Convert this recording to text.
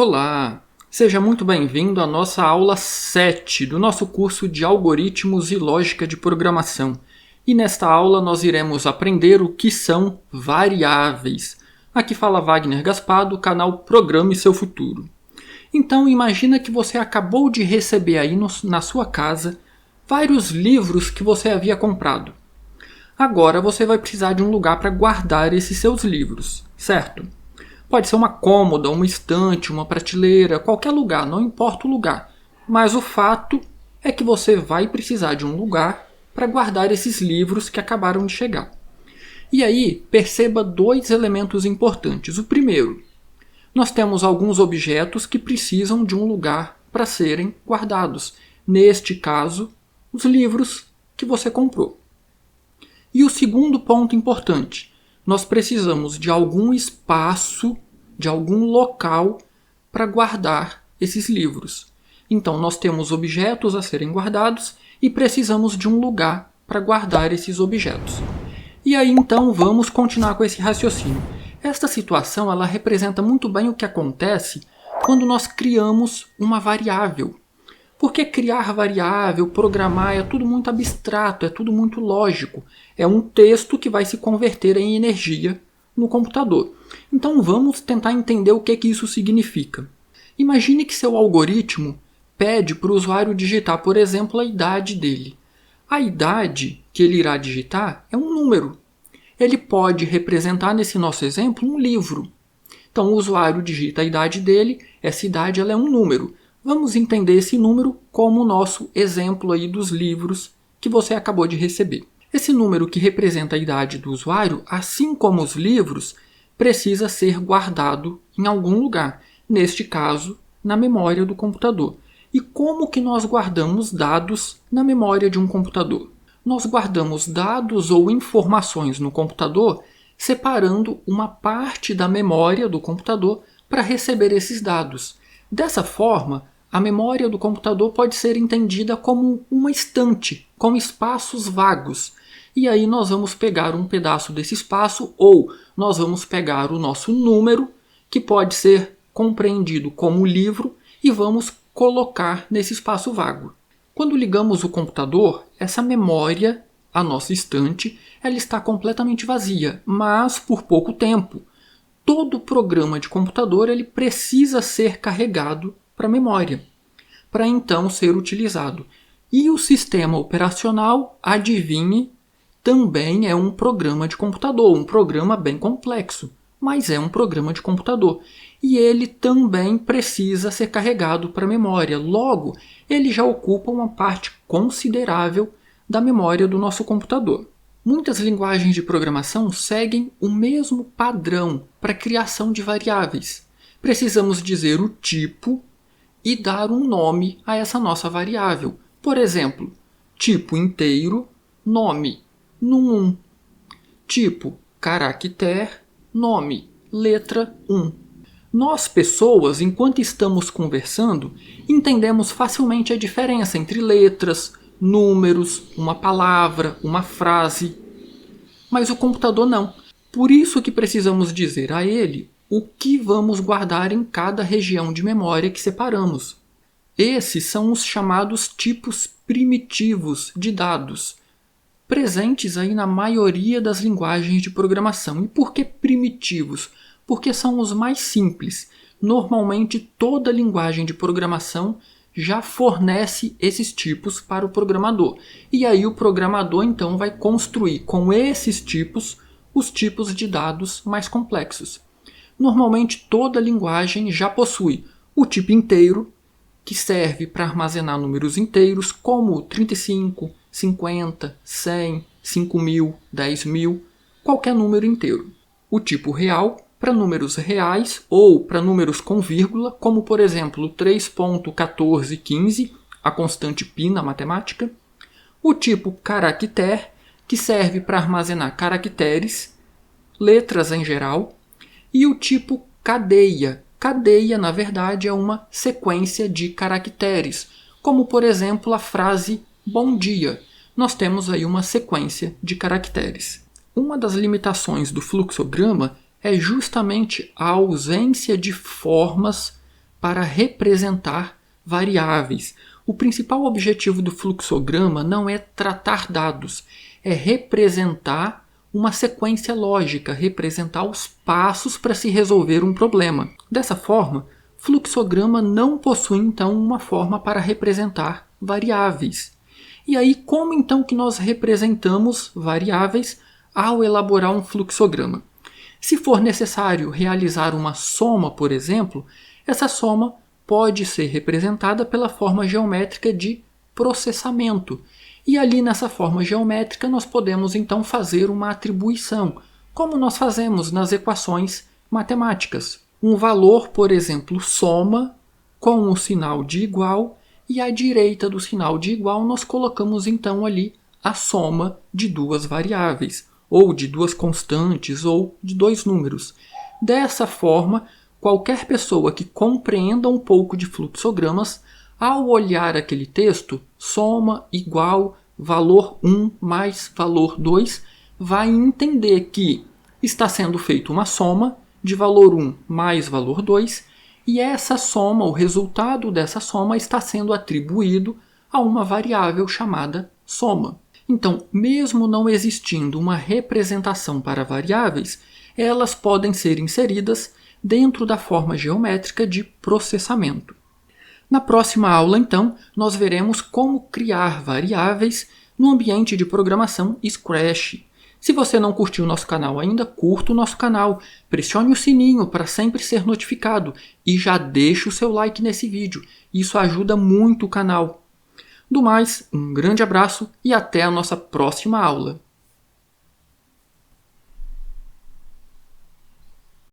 Olá! Seja muito bem-vindo à nossa aula 7 do nosso curso de Algoritmos e Lógica de Programação. E nesta aula nós iremos aprender o que são variáveis. Aqui fala Wagner Gaspar, do canal Programe Seu Futuro. Então imagina que você acabou de receber aí na sua casa vários livros que você havia comprado. Agora você vai precisar de um lugar para guardar esses seus livros, certo? Pode ser uma cômoda, uma estante, uma prateleira, qualquer lugar, não importa o lugar. Mas o fato é que você vai precisar de um lugar para guardar esses livros que acabaram de chegar. E aí, perceba dois elementos importantes. O primeiro, nós temos alguns objetos que precisam de um lugar para serem guardados. Neste caso, os livros que você comprou. E o segundo ponto importante, nós precisamos de algum espaço, de algum local para guardar esses livros. Então, nós temos objetos a serem guardados e precisamos de um lugar para guardar esses objetos. E aí, então, vamos continuar com esse raciocínio. Esta situação ela representa muito bem o que acontece quando nós criamos uma variável. Porque criar variável, programar, é tudo muito abstrato, é tudo muito lógico. É um texto que vai se converter em energia no computador. Então vamos tentar entender o que isso significa. Imagine que seu algoritmo pede para o usuário digitar, por exemplo, a idade dele. A idade que ele irá digitar é um número. Ele pode representar, nesse nosso exemplo, um livro. Então o usuário digita a idade dele, essa idade ela é um número. Vamos entender esse número como o nosso exemplo aí dos livros que você acabou de receber. Esse número que representa a idade do usuário, assim como os livros, precisa ser guardado em algum lugar. Neste caso, na memória do computador. E como que nós guardamos dados na memória de um computador? Nós guardamos dados ou informações no computador separando uma parte da memória do computador para receber esses dados. Dessa forma, a memória do computador pode ser entendida como uma estante, com espaços vagos. E aí nós vamos pegar um pedaço desse espaço ou nós vamos pegar o nosso número, que pode ser compreendido como livro, e vamos colocar nesse espaço vago. Quando ligamos o computador, essa memória, a nossa estante, ela está completamente vazia, mas por pouco tempo. Todo programa de computador ele precisa ser carregado para a memória, para então ser utilizado. E o sistema operacional, adivinhe, também é um programa de computador, um programa bem complexo, mas é um programa de computador. E ele também precisa ser carregado para a memória. Logo, ele já ocupa uma parte considerável da memória do nosso computador. Muitas linguagens de programação seguem o mesmo padrão para a criação de variáveis. Precisamos dizer o tipo e dar um nome a essa nossa variável. Por exemplo, tipo inteiro, nome num1. Tipo caractere, nome letra 1. Nós, pessoas, enquanto estamos conversando, entendemos facilmente a diferença entre letras, números, uma palavra, uma frase. Mas o computador não. Por isso que precisamos dizer a ele o que vamos guardar em cada região de memória que separamos. Esses são os chamados tipos primitivos de dados, presentes aí na maioria das linguagens de programação. E por que primitivos? Porque são os mais simples. Normalmente toda linguagem de programação já fornece esses tipos para o programador. E aí o programador então vai construir com esses tipos os tipos de dados mais complexos. Normalmente toda linguagem já possui o tipo inteiro, que serve para armazenar números inteiros como 35, 50, 100, 5.000, 10.000, qualquer número inteiro. O tipo real, para números reais ou para números com vírgula, como por exemplo 3.1415, a constante π na matemática. O tipo caractere, que serve para armazenar caracteres, letras em geral. E o tipo cadeia. Cadeia, na verdade, é uma sequência de caracteres, como por exemplo a frase bom dia. Nós temos aí uma sequência de caracteres. Uma das limitações do fluxograma é justamente a ausência de formas para representar variáveis. O principal objetivo do fluxograma não é tratar dados, é representar uma sequência lógica, representar os passos para se resolver um problema. Dessa forma, fluxograma não possui então uma forma para representar variáveis. E aí, como então que nós representamos variáveis ao elaborar um fluxograma? Se for necessário realizar uma soma, por exemplo, essa soma pode ser representada pela forma geométrica de processamento. E ali nessa forma geométrica nós podemos então fazer uma atribuição, como nós fazemos nas equações matemáticas. Um valor, por exemplo, soma com o sinal de igual, e à direita do sinal de igual nós colocamos então ali a soma de duas variáveis, ou de duas constantes, ou de dois números. Dessa forma, qualquer pessoa que compreenda um pouco de fluxogramas, ao olhar aquele texto, soma, igual, valor 1 mais valor 2, vai entender que está sendo feita uma soma de valor 1 mais valor 2, e essa soma, o resultado dessa soma, está sendo atribuído a uma variável chamada soma. Então, mesmo não existindo uma representação para variáveis, elas podem ser inseridas dentro da forma geométrica de processamento. Na próxima aula, então, nós veremos como criar variáveis no ambiente de programação Scratch. Se você não curtiu o nosso canal ainda, curta o nosso canal, pressione o sininho para sempre ser notificado e já deixe o seu like nesse vídeo. Isso ajuda muito o canal. Do mais, um grande abraço e até a nossa próxima aula.